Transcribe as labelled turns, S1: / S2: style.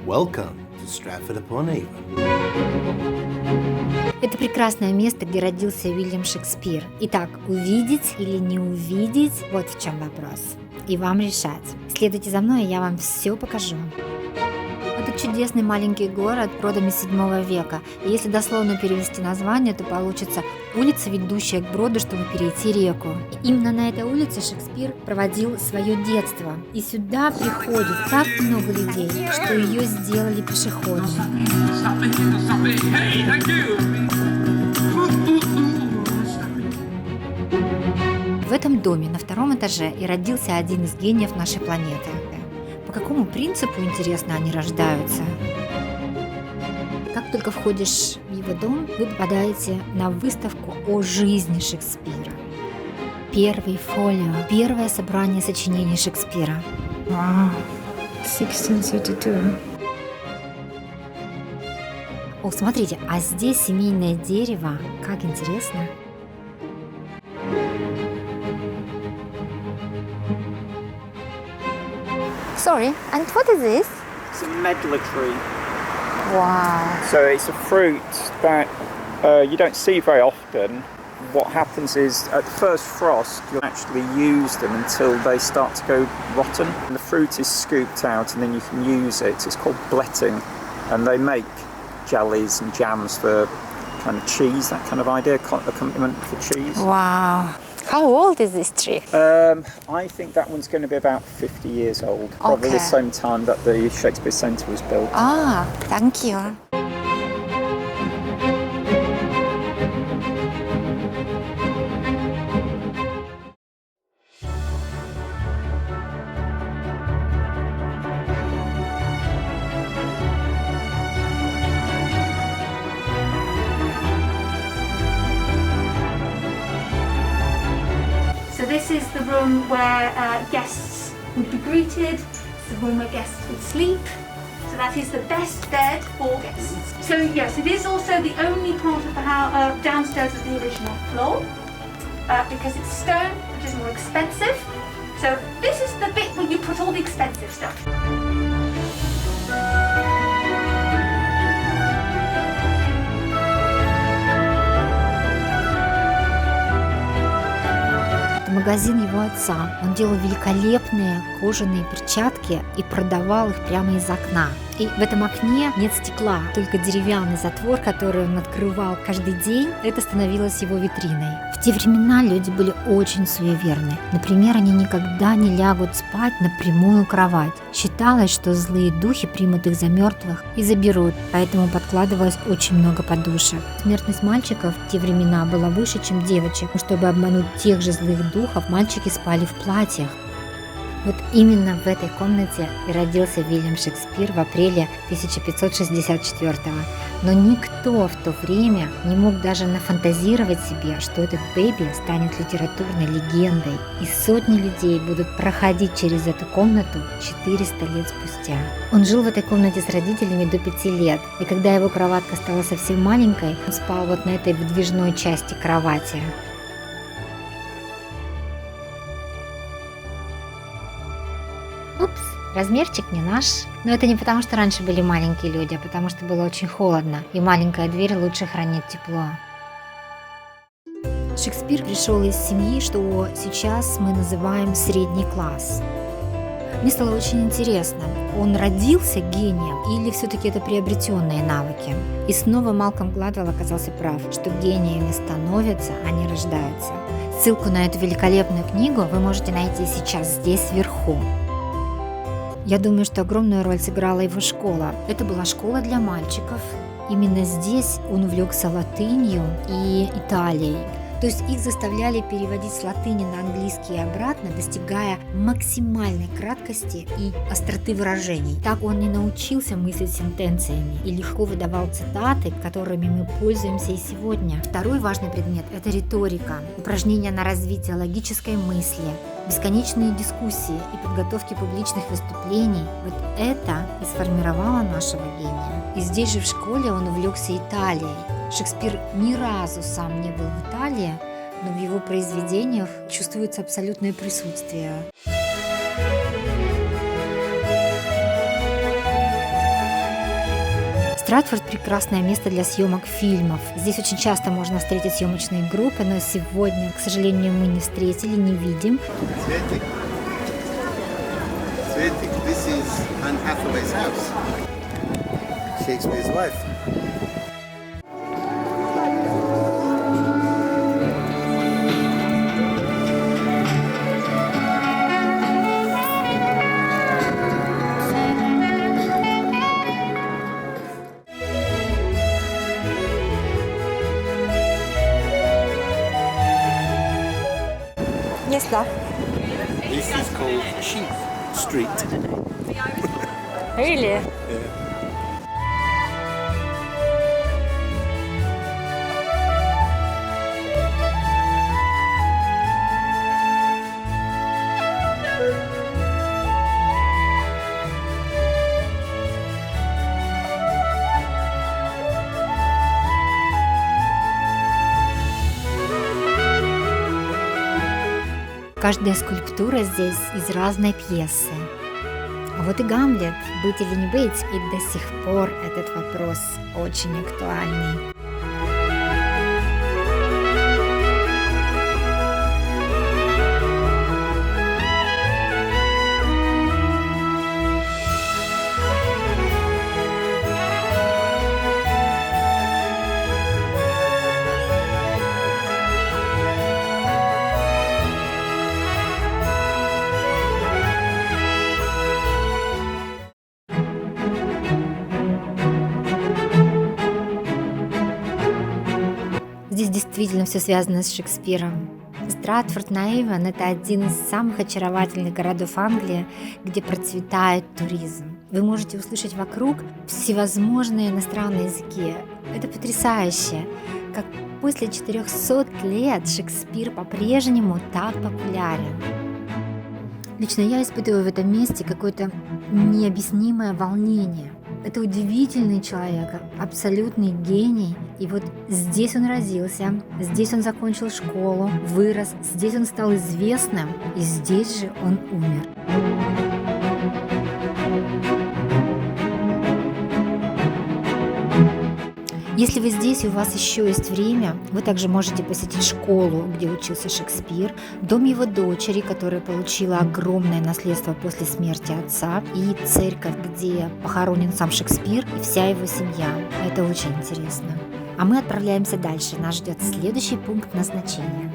S1: Welcome to Stratford-upon-Avon.
S2: Это прекрасное место, где родился Уильям Шекспир. Итак, увидеть или не увидеть – вот в чем вопрос. И вам решать. Следуйте за мной, и я вам все покажу. Это чудесный маленький город родом из 7 века. И если дословно перевести название, то получится улица, ведущая к броду, чтобы перейти реку. И именно на этой улице Шекспир проводил свое детство. И сюда приходит так много людей, что ее сделали пешеходами. В этом доме на 2 этаже и родился один из гениев нашей планеты. По какому принципу, интересно, они рождаются? Как только входишь в его дом, вы попадаете на выставку о жизни Шекспира. Первый фолио, первое собрание сочинений Шекспира.
S3: Wow, 1632.
S2: О, смотрите, а здесь семейное дерево. Как интересно. Sorry, and what is this?
S4: It's a medlar tree.
S2: Wow.
S4: So it's a fruit that you don't see very often. What happens is at the first frost you'll actually use them until they start to go rotten. And the fruit is scooped out and then you can use it. It's called bletting. And they make jellies and jams for kind of cheese, that kind of idea, accompaniment for cheese.
S2: Wow. How old is this tree?
S4: I think that one's going to be about 50 years old. Probably the
S2: Okay.
S4: same time that the Shakespeare Centre was built.
S2: Ah, thank you.
S5: So this is the room where guests would be greeted. It's the room where guests would sleep. So that is the best bed for guests. So yes, it is also the only part of the house downstairs of the original floor because it's stone, which is more expensive. So this is the bit where you put all the expensive stuff.
S2: Магазин его отца. Он делал великолепные кожаные перчатки и продавал их прямо из окна. И в этом окне нет стекла, только деревянный затвор, который он открывал каждый день. Это становилось его витриной. В те времена люди были очень суеверны. Например, они никогда не лягут спать на прямую кровать. Считалось, что злые духи примут их за мертвых и заберут, поэтому подкладывалось очень много подушек. Смертность мальчиков в те времена была выше, чем девочек. Чтобы обмануть тех же злых духов, мальчики спали в платьях. Вот именно в этой комнате и родился Уильям Шекспир в апреле 1564-го. Но никто в то время не мог даже нафантазировать себе, что этот бэби станет литературной легендой. И сотни людей будут проходить через эту комнату 400 лет спустя. Он жил в этой комнате с родителями до 5 лет. И когда его кроватка стала совсем маленькой, он спал вот на этой выдвижной части кровати. Упс, размерчик не наш. Но это не потому, что раньше были маленькие люди, а потому что было очень холодно, и маленькая дверь лучше хранит тепло. Шекспир пришел из семьи, что сейчас мы называем средний класс. Мне стало очень интересно, он родился гением или все-таки это приобретенные навыки? И снова Малкольм Гладвелл оказался прав, что гениями становятся, а не рождаются. Ссылку на эту великолепную книгу вы можете найти сейчас здесь вверху. Я думаю, что огромную роль сыграла его школа. Это была школа для мальчиков. Именно здесь он увлекся латынью и Италией. То есть их заставляли переводить с латыни на английский и обратно, достигая максимальной краткости и остроты выражений. Так он не научился мыслить сентенциями и легко выдавал цитаты, которыми мы пользуемся и сегодня. Второй важный предмет – это риторика, упражнения на развитие логической мысли, бесконечные дискуссии и подготовки публичных выступлений. Вот это и сформировало нашего гения. И здесь же в школе он увлекся Италией. Шекспир ни разу сам не был в Италии, но в его произведениях чувствуется абсолютное присутствие. Стратфорд – прекрасное место для съемок фильмов. Здесь очень часто можно встретить съемочные группы, но сегодня, к сожалению, мы не встретили, не видим.
S1: Svetik. Svetik, this is Anne Hathaway's house. Shakespeare's wife.
S2: Yes, да.
S1: This is called Cheap Street.
S2: Really? Каждая скульптура здесь из разной пьесы. А вот и Гамлет, быть или не быть, и до сих пор этот вопрос очень актуальный. Здесь действительно все связано с Шекспиром. Стратфорд-на-Эйвон – это один из самых очаровательных городов Англии, где процветает туризм. Вы можете услышать вокруг всевозможные иностранные языки. Это потрясающе, как после 400 лет Шекспир по-прежнему так популярен. Лично я испытываю в этом месте какое-то необъяснимое волнение. Это удивительный человек, абсолютный гений. И вот здесь он родился, здесь он закончил школу, вырос, здесь он стал известным, и здесь же он умер. Если вы здесь и у вас еще есть время, вы также можете посетить школу, где учился Шекспир, дом его дочери, которая получила огромное наследство после смерти отца, и церковь, где похоронен сам Шекспир и вся его семья. Это очень интересно. А мы отправляемся дальше. Нас ждет следующий пункт назначения.